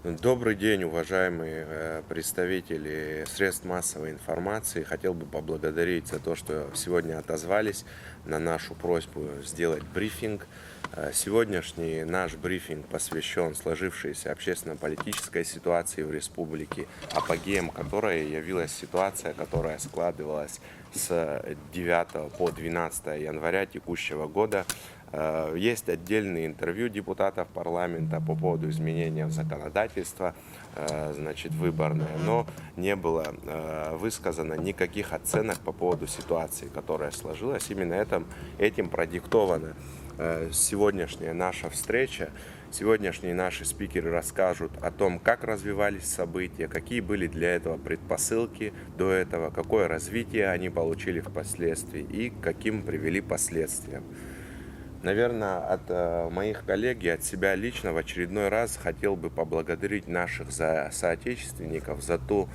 Добрый день, уважаемые представители средств массовой информации. Хотел бы поблагодарить за то, что сегодня отозвались на нашу просьбу сделать брифинг. Сегодняшний наш брифинг посвящен сложившейся общественно-политической ситуации в республике, апогеем которой явилась ситуация, которая складывалась с 9 по 12 января текущего года. Есть отдельные интервью депутатов парламента по поводу изменения в законодательство, выборное, но не было высказано никаких оценок по поводу ситуации, которая сложилась. Именно этим продиктована сегодняшняя наша встреча. Сегодняшние наши спикеры расскажут о том, как развивались события, какие были для этого предпосылки до этого, какое развитие они получили впоследствии и к каким привели последствиям. Наверное, от моих коллег и от себя лично в очередной раз хотел бы поблагодарить наших соотечественников за ту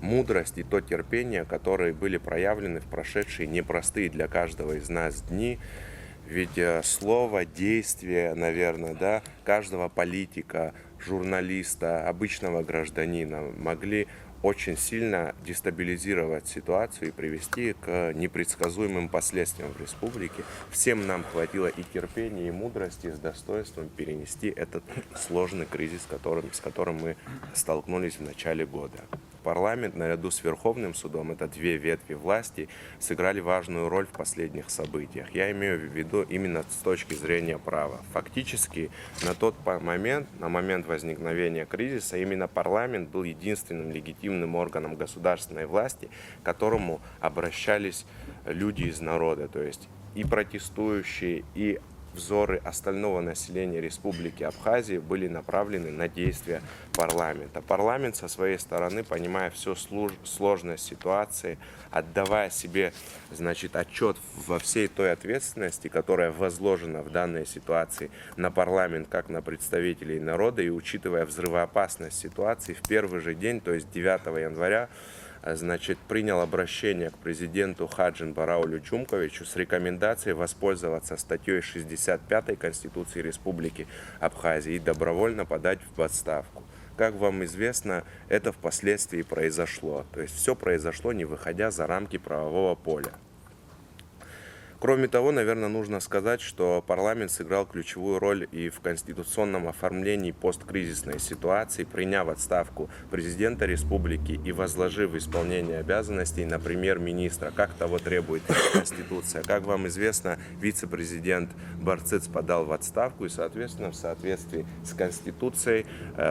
мудрость и то терпение, которые были проявлены в прошедшие непростые для каждого из нас дни. Ведь слово, действие, наверное, да, каждого политика, журналиста, обычного гражданина могли очень сильно дестабилизировать ситуацию и привести к непредсказуемым последствиям в республике. Всем нам хватило и терпения, и мудрости с достоинством перенести этот сложный кризис, с которым мы столкнулись в начале года. Парламент наряду с Верховным судом, это две ветви власти, сыграли важную роль в последних событиях. Я имею в виду именно с точки зрения права. Фактически на момент возникновения кризиса, именно парламент был единственным легитимным органом государственной власти, к которому обращались люди из народа, то есть и протестующие, и взоры остального населения Республики Абхазия были направлены на действия парламента. Парламент со своей стороны, понимая всю сложность ситуации, отдавая себе, отчет во всей той ответственности, которая возложена в данной ситуации на парламент, как на представителей народа, и учитывая взрывоопасность ситуации, в первый же день, то есть 9 января, принял обращение к президенту Хаджин Бараулю Чумковичу с рекомендацией воспользоваться статьей 65 Конституции Республики Абхазия и добровольно подать в отставку. Как вам известно, это впоследствии произошло. То есть все произошло, не выходя за рамки правового поля. Кроме того, наверное, нужно сказать, что парламент сыграл ключевую роль и в конституционном оформлении посткризисной ситуации, приняв отставку президента республики и возложив исполнение обязанностей на премьер-министра, как того требует Конституция. Как вам известно, вице-президент Барцыц подал в отставку и, соответственно, в соответствии с Конституцией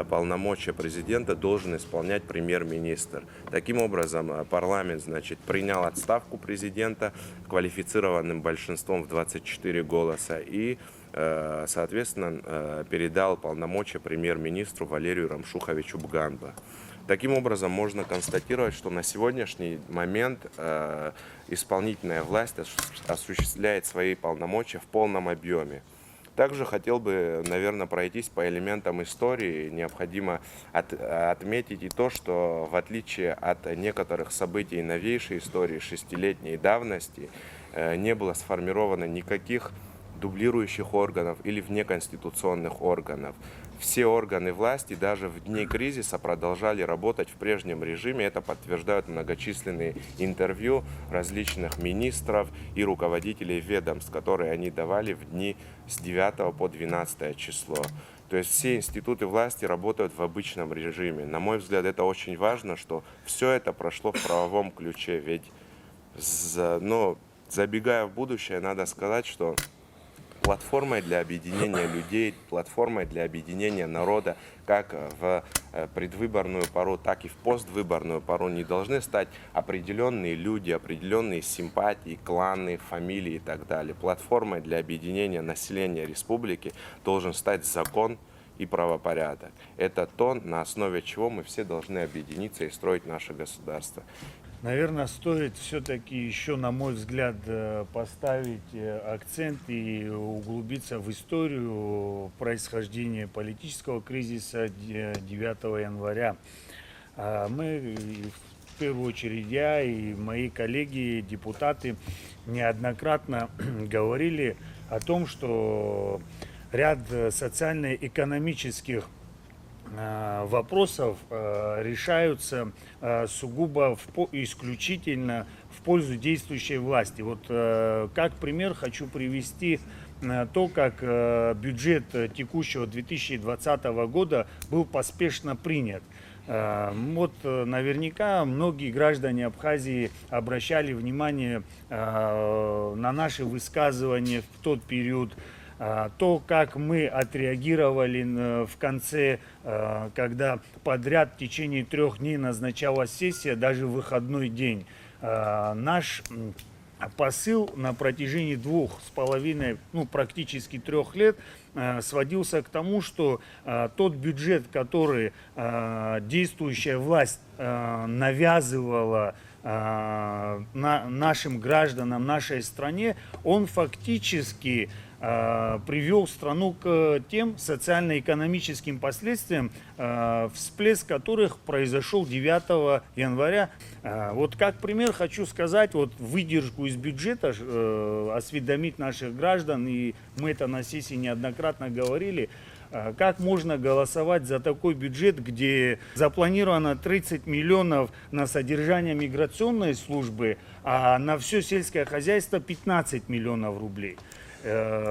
полномочия президента должен исполнять премьер-министр. Таким образом, парламент, принял отставку президента квалифицированным большинством в 24 голоса и, соответственно, передал полномочия премьер-министру Валерию Рамшуховичу Бганба. Таким образом, можно констатировать, что на сегодняшний момент исполнительная власть осуществляет свои полномочия в полном объеме. Также хотел бы, наверное, пройтись по элементам истории. Необходимо отметить и то, что в отличие от некоторых событий новейшей истории, шестилетней давности, не было сформировано никаких дублирующих органов или внеконституционных органов. Все органы власти даже в дни кризиса продолжали работать в прежнем режиме. Это подтверждают многочисленные интервью различных министров и руководителей ведомств, которые они давали в дни с 9 по 12 число. То есть все институты власти работают в обычном режиме. На мой взгляд, это очень важно, что все это прошло в правовом ключе. Ведь, забегая в будущее, надо сказать, что платформой для объединения людей, платформой для объединения народа, как в предвыборную пору, так и в поствыборную пору, не должны стать определенные люди, определенные симпатии, кланы, фамилии и так далее. Платформой для объединения населения республики должен стать закон и правопорядок. Это то, на основе чего мы все должны объединиться и строить наше государство. Наверное, стоит все-таки еще, на мой взгляд, поставить акцент и углубиться в историю происхождения политического кризиса 9 января. Мы, в первую очередь я и мои коллеги, депутаты, неоднократно говорили о том, что ряд социально-экономических вопросов решаются сугубо исключительно в пользу действующей власти. Вот как пример хочу привести то, как бюджет текущего 2020 года был поспешно принят. Вот наверняка многие граждане Абхазии обращали внимание на наши высказывания в тот период, то, как мы отреагировали в конце, когда подряд в течение 3 дней назначалась сессия, даже в выходной день. Наш посыл на протяжении 2,5, ну практически 3 лет сводился к тому, что тот бюджет, который действующая власть навязывала нашим гражданам, нашей стране, он фактически привел страну к тем социально-экономическим последствиям, всплеск которых произошел 9 января. Вот как пример хочу сказать, вот выдержку из бюджета, осведомить наших граждан, и мы это на сессии неоднократно говорили, как можно голосовать за такой бюджет, где запланировано 30 миллионов на содержание миграционной службы, а на все сельское хозяйство 15 миллионов рублей.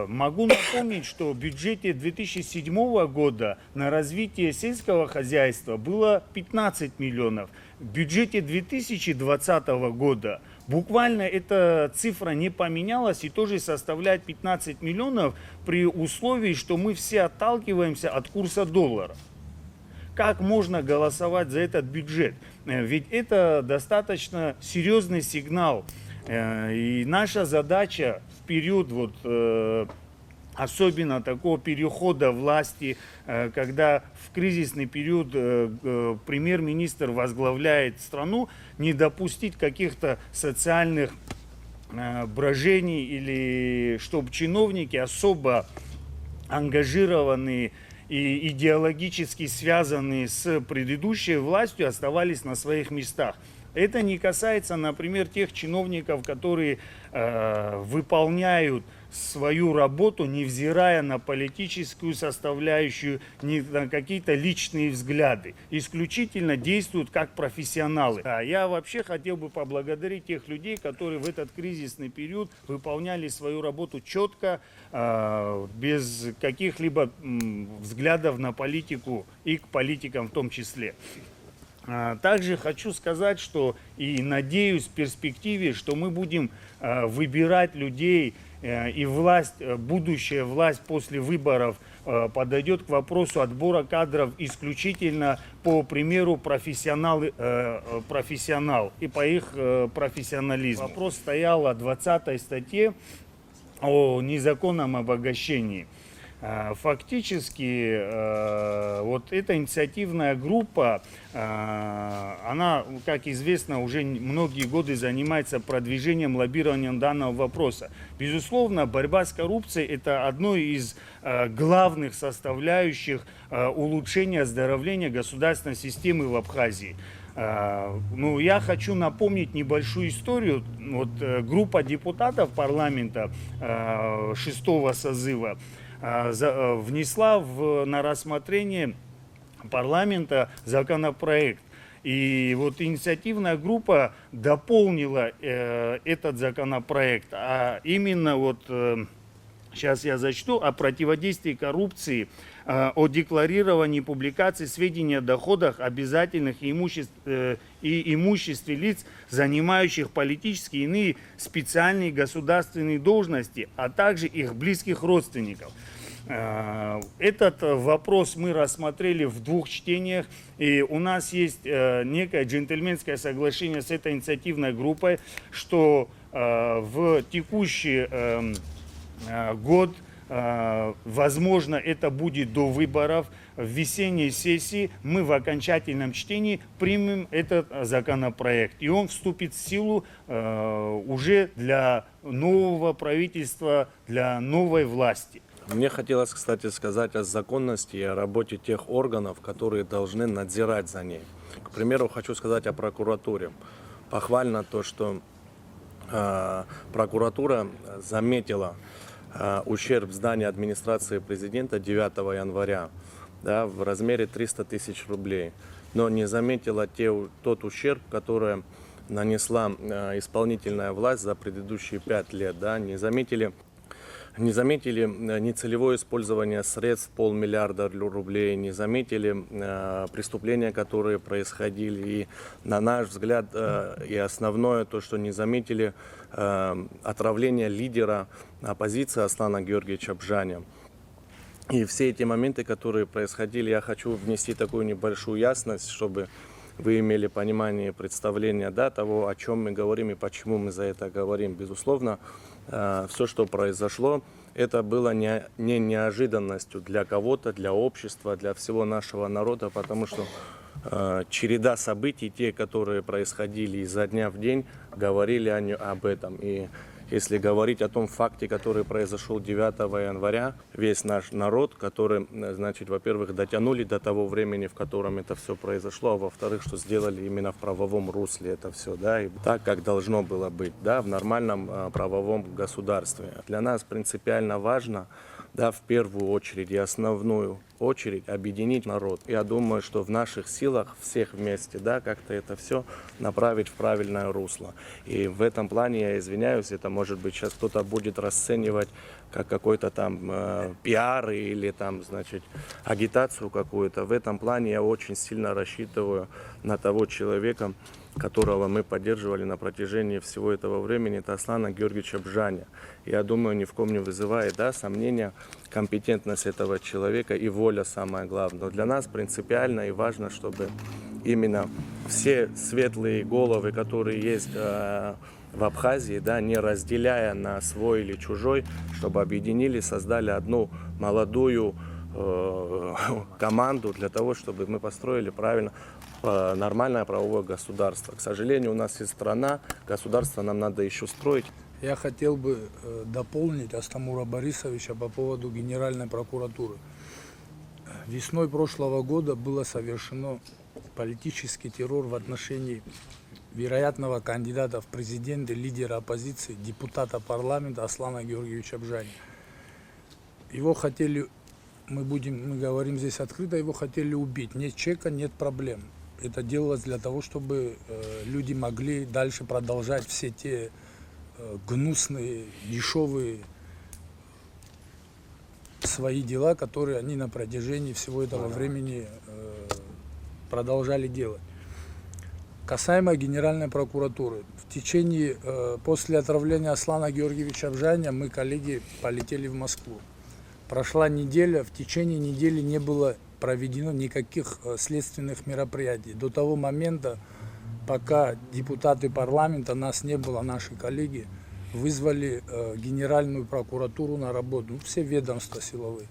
Могу напомнить, что в бюджете 2007 года на развитие сельского хозяйства было 15 миллионов. В бюджете 2020 года буквально эта цифра не поменялась и тоже составляет 15 миллионов при условии, что мы все отталкиваемся от курса доллара. Как можно голосовать за этот бюджет? Ведь это достаточно серьезный сигнал. И наша задача в период особенно такого перехода власти, когда в кризисный период премьер-министр возглавляет страну, не допустить каких-то социальных брожений или чтобы чиновники особо ангажированные и идеологически связанные с предыдущей властью оставались на своих местах. Это не касается, например, тех чиновников, которые выполняют свою работу, невзирая на политическую составляющую, ни на какие-то личные взгляды. Исключительно действуют как профессионалы. Я вообще хотел бы поблагодарить тех людей, которые в этот кризисный период выполняли свою работу четко, без каких-либо взглядов на политику и к политикам в том числе. Также хочу сказать, что и надеюсь в перспективе, что мы будем выбирать людей, и власть, будущая власть после выборов подойдет к вопросу отбора кадров исключительно по примеру профессионал и по их профессионализму. Вопрос стоял о 20 статье о незаконном обогащении. Фактически вот эта инициативная группа, она, как известно, уже многие годы занимается продвижением, лоббированием данного вопроса. Безусловно, борьба с коррупцией – это одно из главных составляющих улучшения, оздоровления государственной системы в Абхазии. Ну, я хочу напомнить небольшую историю. Вот группа депутатов парламента 6-го созыва внесла на рассмотрение парламента законопроект. И вот инициативная группа дополнила этот законопроект, а именно вот сейчас я зачту о противодействии коррупции, о декларировании и публикации сведений о доходах, обязательных и имуществе лиц, занимающих политические и иные специальные государственные должности, а также их близких родственников. Этот вопрос мы рассмотрели в 2 чтениях, и у нас есть некое джентльменское соглашение с этой инициативной группой, что в текущий год, возможно, это будет до выборов, в весенней сессии мы в окончательном чтении примем этот законопроект. И он вступит в силу уже для нового правительства, для новой власти. Мне хотелось, кстати, сказать о законности и о работе тех органов, которые должны надзирать за ней. К примеру, хочу сказать о прокуратуре. Похвально то, что прокуратура заметила ущерб в здании администрации президента 9 января. да, в размере 300 тысяч рублей, но не заметила тот ущерб, который нанесла исполнительная власть за предыдущие 5 лет, да, не заметили нецелевое использование средств 500 миллиарда рублей, не заметили преступления, которые происходили. И на наш взгляд, и основное то, что не заметили отравление лидера оппозиции Аслана Георгиевича Бжаня. И все эти моменты, которые происходили, я хочу внести такую небольшую ясность, чтобы вы имели понимание и представление, да, того, о чем мы говорим и почему мы за это говорим. Безусловно, все, что произошло, это было не неожиданностью для кого-то, для общества, для всего нашего народа, потому что череда событий, те, которые происходили изо дня в день, говорили об этом. И если говорить о том факте, который произошел 9 января, весь наш народ, который, значит, во-первых, дотянули до того времени, в котором это все произошло, а во-вторых, что сделали именно в правовом русле это все, да, и так, как должно было быть, да, в нормальном правовом государстве. Для нас принципиально важно, да, в первую очередь и основную очередь объединить народ. Я думаю, что в наших силах всех вместе, да, как-то это все направить в правильное русло. И в этом плане, я извиняюсь, это может быть сейчас кто-то будет расценивать как какой-то там пиар или там, значит, агитацию какую-то. В этом плане я очень сильно рассчитываю на того человека, которого мы поддерживали на протяжении всего этого времени, это Аслана Георгиевича Бжаня. Я думаю, ни в ком не вызывает, да, сомнения компетентность этого человека и воля самое главное. Но для нас принципиально и важно, чтобы именно все светлые головы, которые есть в Абхазии, да, не разделяя на свой или чужой, чтобы объединили, создали одну молодую команду для того, чтобы мы построили правильно нормальное правовое государство. К сожалению, у нас есть страна, государство нам надо еще строить. Я хотел бы дополнить Астамура Борисовича по поводу Генеральной прокуратуры. Весной прошлого года было совершено политический террор в отношении вероятного кандидата в президенты, лидера оппозиции, депутата парламента Аслана Георгиевича Бжаня. Его хотели, мы говорим здесь открыто, его хотели убить. Нет чека, нет проблем. Это делалось для того, чтобы люди могли дальше продолжать все те гнусные, дешевые свои дела, которые они на протяжении всего этого времени продолжали делать. Касаемо Генеральной прокуратуры. После отравления Аслана Георгиевича Бжаня мы, коллеги, полетели в Москву. Прошла неделя, в течение недели не было проведено никаких следственных мероприятий. До того момента, пока депутаты парламента, нас не было, наши коллеги, вызвали Генеральную прокуратуру на работу, все ведомства силовые.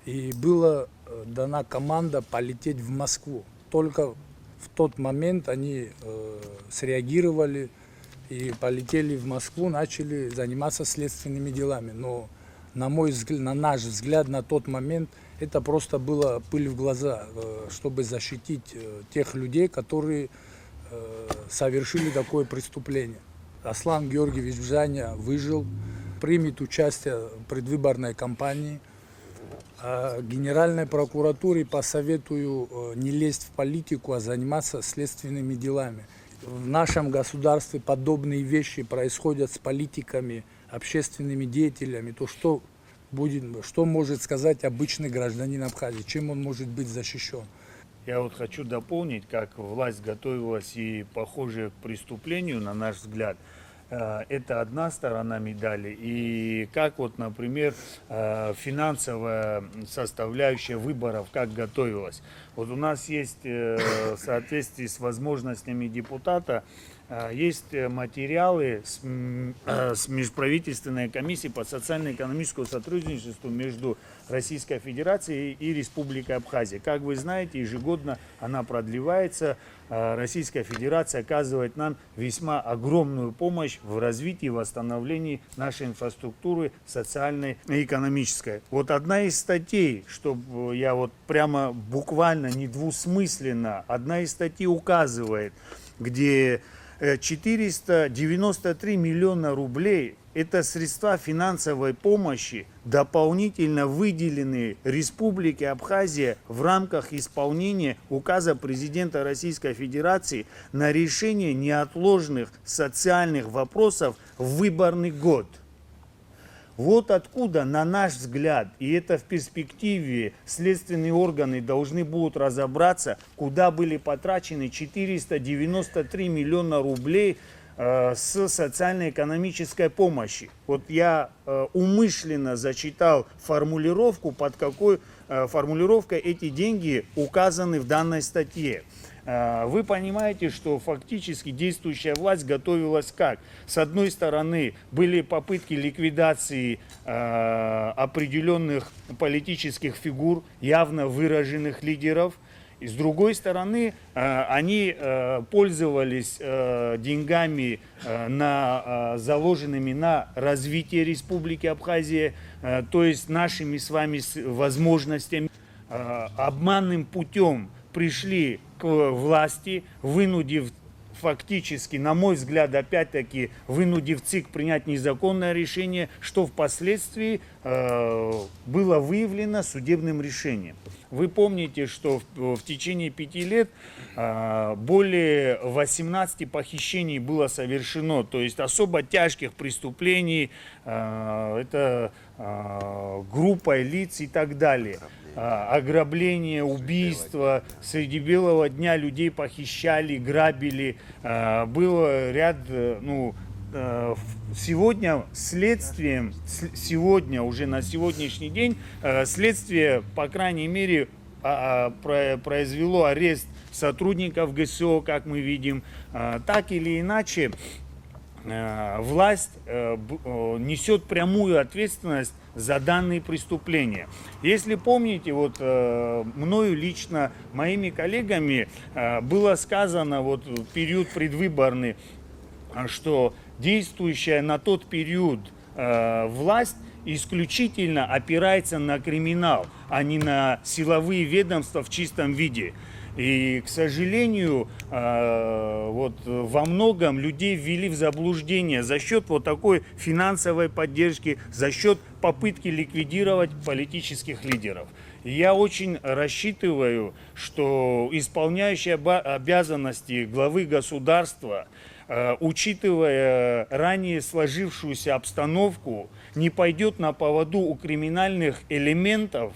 И была дана команда полететь в Москву. Только в тот момент они среагировали и полетели в Москву, начали заниматься следственными делами. Но на наш взгляд, на тот момент это просто было пыль в глаза, чтобы защитить тех людей, которые совершили такое преступление. Аслан Георгиевич Бжаня выжил, примет участие в предвыборной кампании. А Генеральной прокуратуре посоветую не лезть в политику, а заниматься следственными делами. В нашем государстве подобные вещи происходят с политиками, общественными деятелями. То что может сказать обычный гражданин Абхазии, чем он может быть защищен? Я вот хочу дополнить, как власть готовилась и похоже к преступлению, на наш взгляд. Это одна сторона медали. И как вот, например, финансовая составляющая выборов, как готовилась. Вот у нас есть, в соответствии с возможностями депутата, есть материалы с межправительственной комиссией по социально-экономическому сотрудничеству между Российской Федерацией и Республикой Абхазия. Как вы знаете, ежегодно она продлевается. Российская Федерация оказывает нам весьма огромную помощь в развитии и восстановлении нашей инфраструктуры социальной и экономической. Вот одна из статей, чтобы я вот прямо буквально недвусмысленно, одна из статей указывает, где 493 миллиона рублей это средства финансовой помощи, дополнительно выделенные Республике Абхазия в рамках исполнения указа президента Российской Федерации на решение неотложных социальных вопросов в выборный год. Вот откуда, на наш взгляд, и это в перспективе, следственные органы должны будут разобраться, куда были потрачены 493 миллиона рублей с социально-экономической помощи. Вот я умышленно зачитал формулировку, под какой формулировкой эти деньги указаны в данной статье. Вы понимаете, что фактически действующая власть готовилась как? С одной стороны, были попытки ликвидации определенных политических фигур, явно выраженных лидеров. И с другой стороны, они пользовались деньгами, заложенными на развитие Республики Абхазия, то есть нашими с вами возможностями, обманным путем пришли к власти, вынудив фактически, на мой взгляд, опять-таки, вынудив ЦИК принять незаконное решение, что впоследствии было выявлено судебным решением. Вы помните, что в течение 5 лет более 18 похищений было совершено, то есть особо тяжких преступлений, это группа лиц и так далее. Ограбление, убийство, среди белого дня людей похищали, грабили. Был ряд, сегодня следствием, сегодня, уже на сегодняшний день, следствие, по крайней мере, произвело арест сотрудников ГСО, как мы видим. Так или иначе, власть несет прямую ответственность за данные преступления. Если помните, вот мною лично, моими коллегами было сказано вот в период предвыборный, что действующая на тот период власть исключительно опирается на криминал, а не на силовые ведомства в чистом виде. И, к сожалению, вот во многом людей ввели в заблуждение за счет вот такой финансовой поддержки, за счет попытки ликвидировать политических лидеров. И я очень рассчитываю, что исполняющий обязанности главы государства, учитывая ранее сложившуюся обстановку, не пойдет на поводу у криминальных элементов,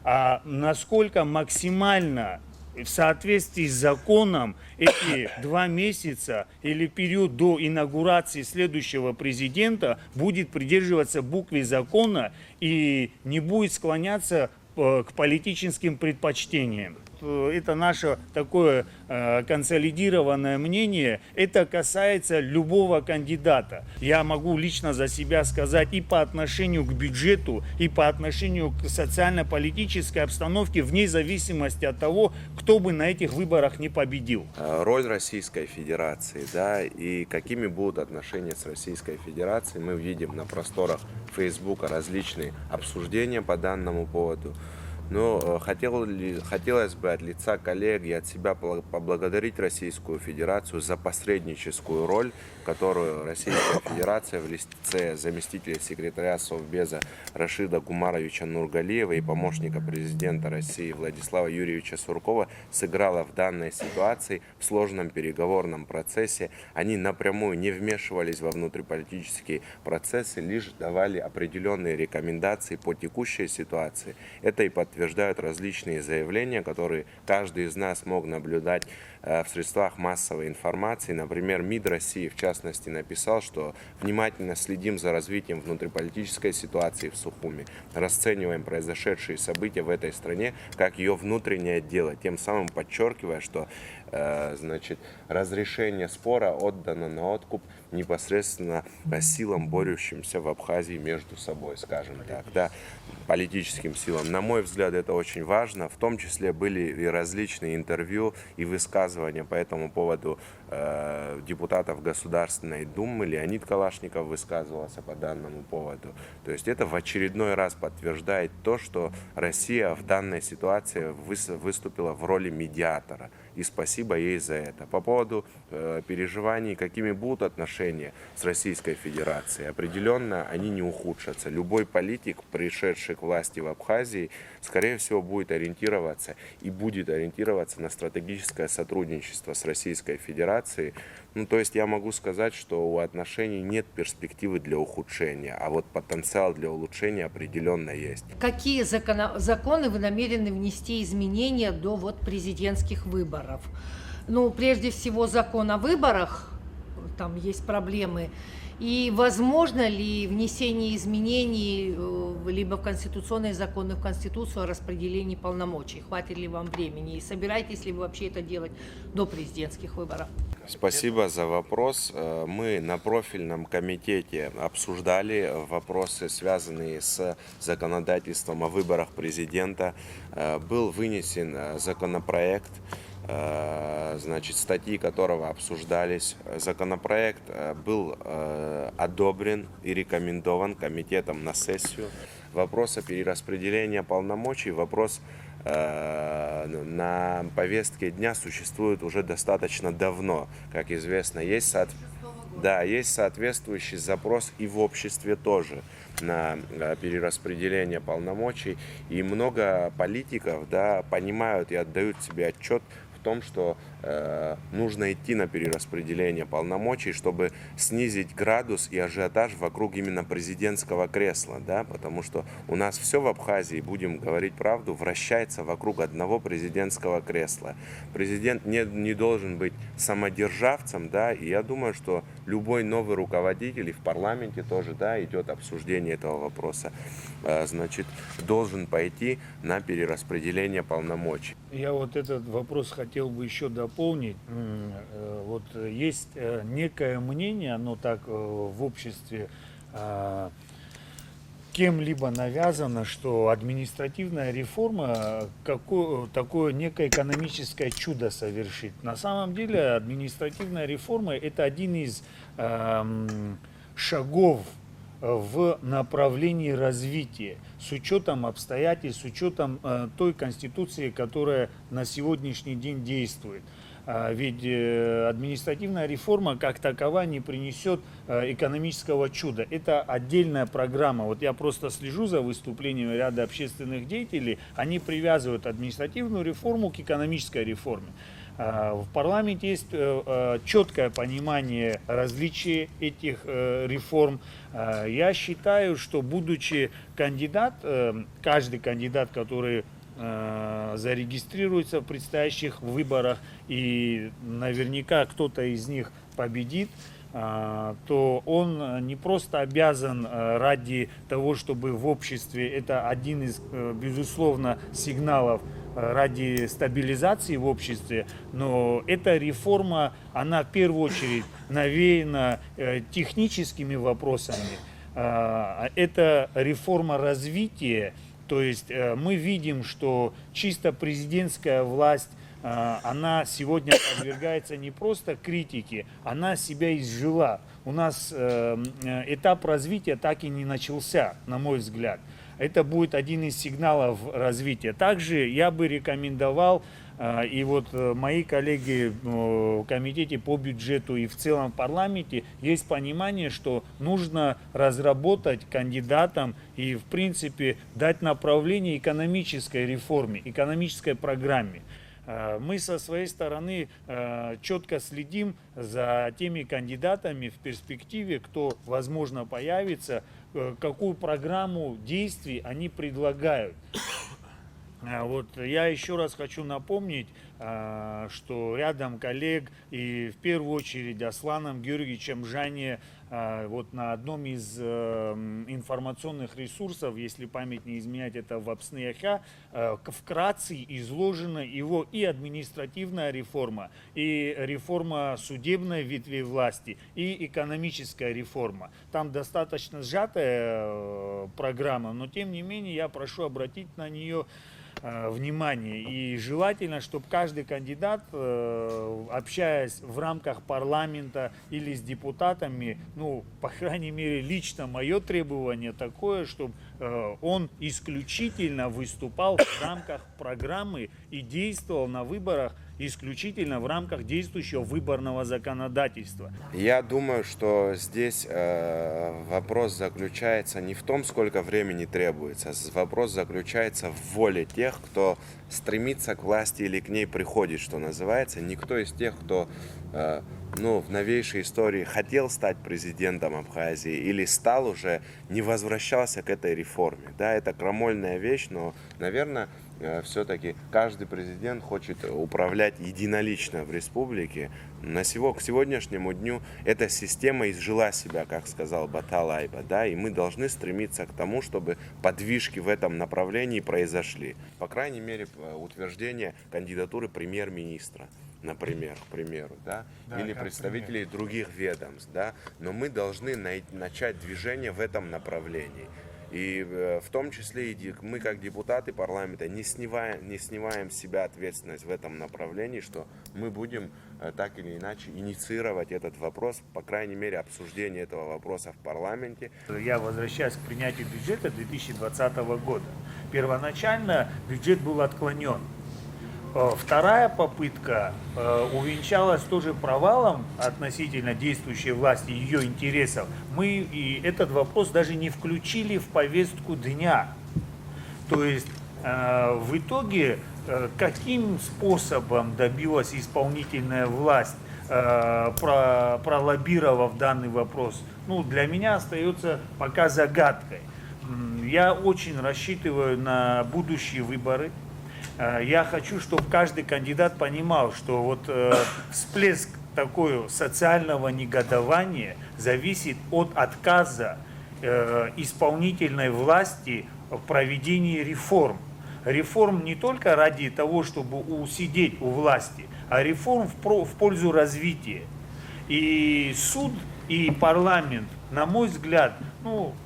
а насколько максимально в соответствии с законом эти 2 месяца или период до инаугурации следующего президента будет придерживаться буквы закона и не будет склоняться к политическим предпочтениям. Это наше такое консолидированное мнение. Это касается любого кандидата. Я могу лично за себя сказать и по отношению к бюджету, и по отношению к социально-политической обстановке, вне зависимости от того, кто бы на этих выборах не победил. Роль Российской Федерации, да, и какими будут отношения с Российской Федерацией, мы видим на просторах Фейсбука различные обсуждения по данному поводу. Но хотелось бы от лица коллег и от себя поблагодарить Российскую Федерацию за посредническую роль, которую Российская Федерация в лице заместителя секретаря Совбеза Рашида Гумаровича Нургалиева и помощника президента России Владислава Юрьевича Суркова сыграла в данной ситуации в сложном переговорном процессе. Они напрямую не вмешивались во внутриполитические процессы, лишь давали определенные рекомендации по текущей ситуации. Это и подтверждают различные заявления, которые каждый из нас мог наблюдать в средствах массовой информации. Например, МИД России, в частности, написал, что внимательно следим за развитием внутриполитической ситуации в Сухуми, расцениваем произошедшие события в этой стране как ее внутреннее дело, тем самым подчеркивая, что разрешение спора отдано на откуп непосредственно силам, борющимся в Абхазии между собой, скажем так, да, политическим силам. На мой взгляд, это очень важно. В том числе были и различные интервью и высказывания по этому поводу депутатов Государственной Думы. Леонид Калашников высказывался по данному поводу. То есть это в очередной раз подтверждает то, что Россия в данной ситуации выступила в роли медиатора. и спасибо ей за это. По поводу переживаний, какими будут отношения с Российской Федерацией, определенно они не ухудшатся. Любой политик, пришедший к власти в Абхазии, скорее всего, будет ориентироваться на стратегическое сотрудничество с Российской Федерацией. Ну, то есть я могу сказать, что у отношений нет перспективы для ухудшения, а вот потенциал для улучшения определенно есть. Какие законы вы намерены внести изменения до президентских выборов? Ну, прежде всего, закон о выборах, там есть проблемы. И возможно ли внесение изменений либо в конституционные законы, в Конституцию о распределении полномочий? Хватит ли вам времени? И собираетесь ли вы вообще это делать до президентских выборов? Спасибо за вопрос. Мы на профильном комитете обсуждали вопросы, связанные с законодательством о выборах президента. Был вынесен законопроект, статьи которого обсуждались. Законопроект был одобрен и рекомендован комитетом на сессию. Вопрос о перераспределении полномочий, вопрос на повестке дня существует уже достаточно давно. Как известно, есть соответствующий запрос и в обществе тоже на перераспределение полномочий. И много политиков понимают и отдают себе отчет в том, что нужно идти на перераспределение полномочий, чтобы снизить градус и ажиотаж вокруг именно президентского кресла, потому что у нас все в Абхазии, будем говорить правду, вращается вокруг одного президентского кресла. Президент не должен быть самодержавцем, и я думаю, что любой новый руководитель, и в парламенте тоже, идет обсуждение этого вопроса, должен пойти на перераспределение полномочий. Я этот вопрос хотел бы еще дополнить. Есть некое мнение, оно так в обществе кем-либо навязано, что административная реформа такое некое экономическое чудо совершит. На самом деле административная реформа – это один из шагов в направлении развития, с учетом обстоятельств, с учетом той конституции, которая на сегодняшний день действует. Ведь административная реформа как такова не принесет экономического чуда. Это отдельная программа. Я просто слежу за выступлениями ряда общественных деятелей. Они привязывают административную реформу к экономической реформе. В парламенте есть четкое понимание различий этих реформ. Я считаю, что будучи каждый кандидат, который зарегистрируется в предстоящих выборах, и наверняка кто-то из них победит, то он не просто обязан ради того, чтобы в обществе, это один из, безусловно, сигналов ради стабилизации в обществе, но эта реформа, она в первую очередь навеяна техническими вопросами. Это реформа развития, то есть мы видим, что чисто президентская власть, она сегодня подвергается не просто критике, она себя изжила. У нас этап развития так и не начался, на мой взгляд. Это будет один из сигналов развития. Также я бы рекомендовал, и мои коллеги в комитете по бюджету и в целом в парламенте, есть понимание, что нужно разработать кандидатам и, в принципе, дать направление экономической реформе, экономической программе. Мы со своей стороны четко следим за теми кандидатами в перспективе, кто, возможно, появится, какую программу действий они предлагают. Я еще раз хочу напомнить, что рядом коллег, и в первую очередь Асланом Георгиевичем Жане, на одном из информационных ресурсов, если память не изменяет, это в Апснеяхя, вкратце изложена его и административная реформа, и реформа судебной ветви власти, и экономическая реформа. Там достаточно сжатая программа, но тем не менее я прошу обратить на нее внимание. И желательно, чтобы каждый кандидат, общаясь в рамках парламента или с депутатами, по крайней мере, лично мое требование такое, чтобы он исключительно выступал в рамках программы и действовал на выборах исключительно в рамках действующего выборного законодательства. Я думаю, что здесь вопрос заключается не в том, сколько времени требуется. Вопрос заключается в воле тех, кто стремится к власти или к ней приходит, что называется. Никто из тех, кто в новейшей истории хотел стать президентом Абхазии или стал уже, не возвращался к этой реформе. Да, это крамольная вещь, но, наверное, все-таки каждый президент хочет управлять единолично в республике. К сегодняшнему дню эта система изжила себя, как сказал Батал Айба, да, и мы должны стремиться к тому, чтобы подвижки в этом направлении произошли. По крайней мере, утверждение кандидатуры премьер-министра, например, к примеру, да, или представителей других ведомств, да, но мы должны начать движение в этом направлении. И в том числе и мы, как депутаты парламента, не снимаем с себя ответственность в этом направлении, что мы будем так или иначе инициировать этот вопрос, по крайней мере, обсуждение этого вопроса в парламенте. Я возвращаюсь к принятию бюджета 2020 года. Первоначально бюджет был отклонен. Вторая попытка увенчалась тоже провалом относительно действующей власти, ее интересов. Мы и этот вопрос даже не включили в повестку дня. То есть в итоге каким способом добилась исполнительная власть, пролоббировав данный вопрос, для меня остается пока загадкой. Я очень рассчитываю на будущие выборы. Я хочу, чтобы каждый кандидат понимал, что вот всплеск такого социального негодования зависит от отказа исполнительной власти в проведении реформ. Реформ не только ради того, чтобы усидеть у власти, а реформ в пользу развития. И суд, и парламент, на мой взгляд,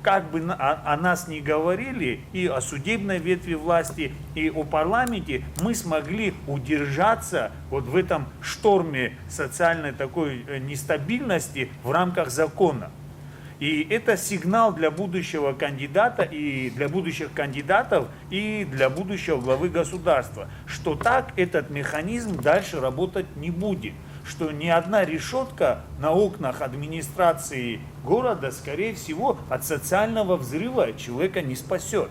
как бы о нас ни говорили, и о судебной ветви власти, и о парламенте, мы смогли удержаться вот в этом шторме социальной такой нестабильности в рамках закона. И это сигнал для будущего кандидата, и для будущих кандидатов, и для будущего главы государства, что так этот механизм дальше работать не будет. Что ни одна решетка на окнах администрации города, скорее всего, от социального взрыва человека не спасет.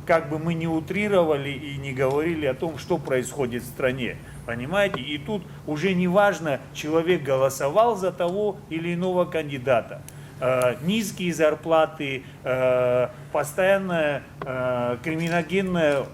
Как бы мы ни утрировали и не говорили о том, что происходит в стране, понимаете? И тут уже не важно, человек голосовал за того или иного кандидата. Низкие зарплаты, постоянная криминогенная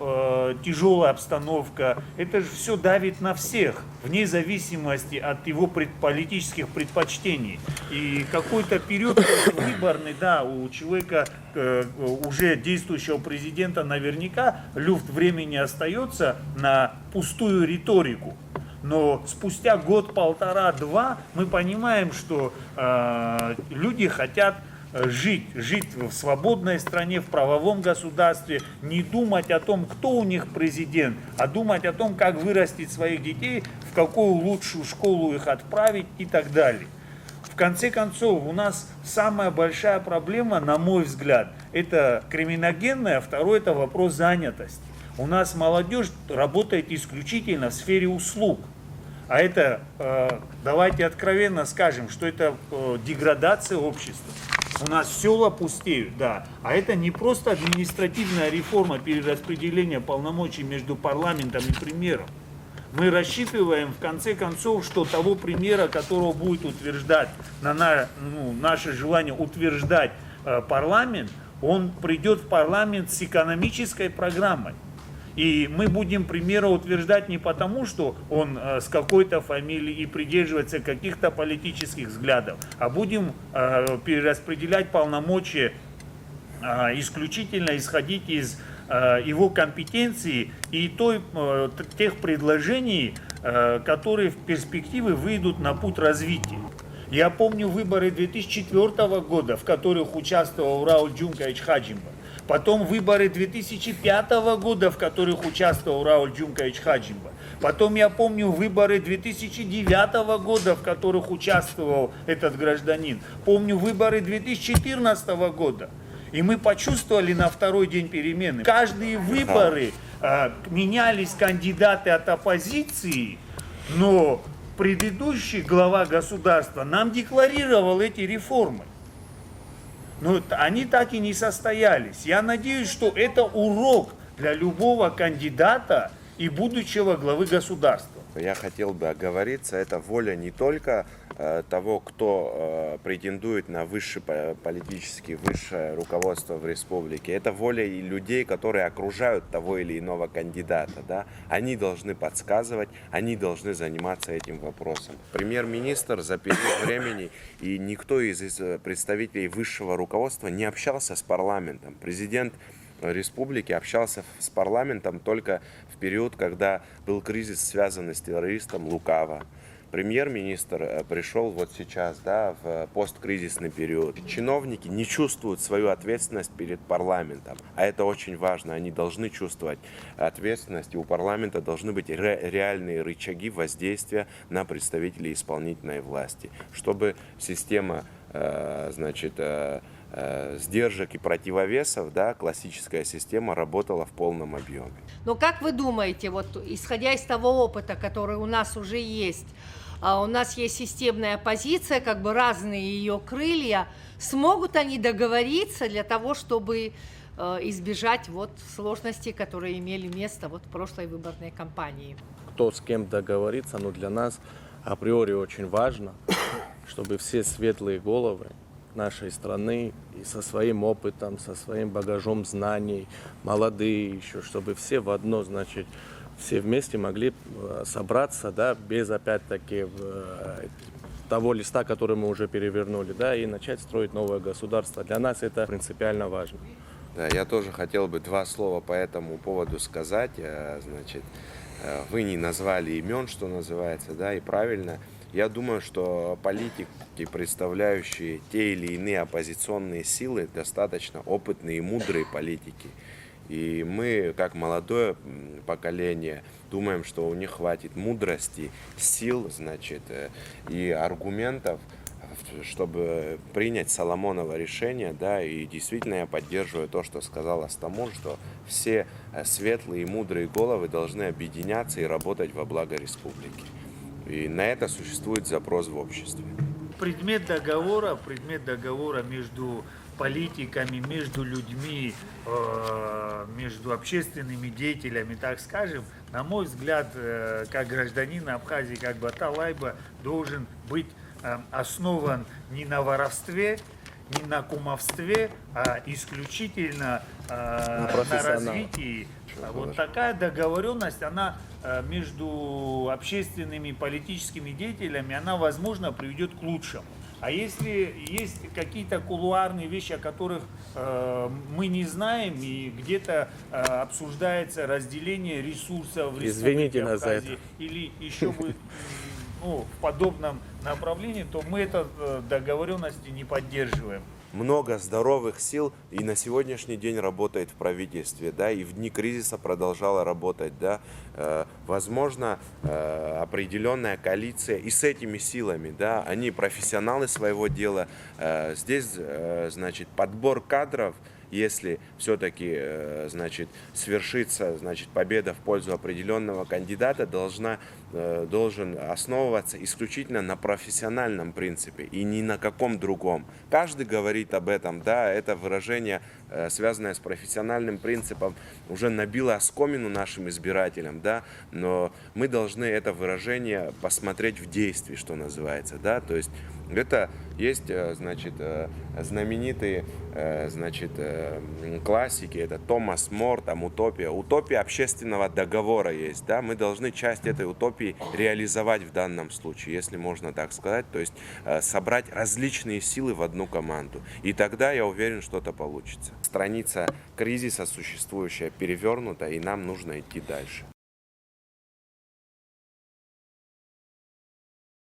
тяжелая обстановка, это же все давит на всех, вне зависимости от его политических предпочтений. И какой-то период выборный, да, у человека, уже действующего президента, наверняка люфт времени остается на пустую риторику. Но спустя год, полтора, два мы понимаем, что люди хотят жить в свободной стране, в правовом государстве, не думать о том, кто у них президент, а думать о том, как вырастить своих детей, в какую лучшую школу их отправить и так далее. В конце концов, у нас самая большая проблема, на мой взгляд, это криминогенная, а второй это вопрос занятости. У нас молодежь работает исключительно в сфере услуг. А это, давайте откровенно скажем, что это деградация общества. У нас села пустеют, да. А это не просто административная реформа перераспределения полномочий между парламентом и премьером. Мы рассчитываем, в конце концов, что того премьера, которого будет утверждать, наше желание утверждать парламент, он придет в парламент с экономической программой. И мы будем премьера утверждать не потому, что он с какой-то фамилией и придерживается каких-то политических взглядов, а будем перераспределять полномочия исключительно исходить из его компетенции и тех предложений, которые в перспективе выйдут на путь развития. Я помню выборы 2004 года, в которых участвовал Рауль Джумкович Хаджимба. Потом выборы 2005 года, в которых участвовал Рауль Джумкович Хаджимба. Потом я помню выборы 2009 года, в которых участвовал этот гражданин. Помню выборы 2014 года. И мы почувствовали на второй день перемены. Каждые выборы менялись кандидаты от оппозиции, но предыдущий глава государства нам декларировал эти реформы. Но они так и не состоялись. Я надеюсь, что это урок для любого кандидата и будущего главы государства. Я хотел бы оговориться, это воля не только того, кто претендует на высшее руководство в республике. Это воля и людей, которые окружают того или иного кандидата. Да? Они должны подсказывать, они должны заниматься этим вопросом. Премьер-министр за период времени и никто из представителей высшего руководства не общался с парламентом. Президент республики общался с парламентом только в период, когда был кризис, связанный с террористом Лукава. Премьер-министр пришел вот сейчас, да, в посткризисный период. Чиновники не чувствуют свою ответственность перед парламентом, а это очень важно. Они должны чувствовать ответственность, и у парламента должны быть реальные рычаги воздействия на представителей исполнительной власти, чтобы система, сдержек и противовесов, да, классическая система работала в полном объеме. Но как вы думаете, вот исходя из того опыта, который у нас уже есть, у нас есть системная оппозиция, как бы разные ее крылья, смогут они договориться для того, чтобы избежать вот сложностей, которые имели место вот в прошлой выборной кампании? Кто с кем договорится, но для нас априори очень важно, чтобы все светлые головы нашей страны и со своим опытом, со своим багажом знаний, молодые еще, чтобы все в одно, все вместе могли собраться, да, без опять-таки того листа, который мы уже перевернули, да, и начать строить новое государство. Для нас это принципиально важно. Да, я тоже хотел бы два слова по этому поводу сказать. Вы не назвали имен, что называется, да, и правильно. Я думаю, что политики, представляющие те или иные оппозиционные силы, достаточно опытные и мудрые политики. И мы, как молодое поколение, думаем, что у них хватит мудрости, сил, и аргументов, чтобы принять Соломоново решение, да, и действительно я поддерживаю то, что сказал Астамур, что все светлые и мудрые головы должны объединяться и работать во благо республики. И на это существует запрос в обществе. Предмет договора между политиками, между людьми, между общественными деятелями, так скажем, на мой взгляд, как гражданин Абхазии, как Баталайба, должен быть основан не на воровстве, не на кумовстве, а исключительно на развитии. Вот такая договоренность, она между общественными и политическими деятелями, она, возможно, приведет к лучшему. А если есть какие-то кулуарные вещи, о которых мы не знаем, и где-то обсуждается разделение ресурсов в Республике Абхазии или еще в подобном направлении, то мы эту договоренность не поддерживаем. Много здоровых сил и на сегодняшний день работает в правительстве, да, и в дни кризиса продолжала работать, да. Возможно, определенная коалиция и с этими силами, да, они профессионалы своего дела. Здесь, подбор кадров, если все-таки, свершится, победа в пользу определенного кандидата, должен основываться исключительно на профессиональном принципе и ни на каком другом. Каждый говорит об этом, да, это выражение, связанное с профессиональным принципом, уже набило оскомину нашим избирателям, да, но мы должны это выражение посмотреть в действии, что называется, да, то есть это есть, знаменитые, классики, это Томас Мор, там утопия. Утопия общественного договора есть, да, мы должны часть этой утопии реализовать в данном случае, если можно так сказать, то есть собрать различные силы в одну команду. И тогда, я уверен, что-то получится. Страница кризиса существующая перевернута, и нам нужно идти дальше.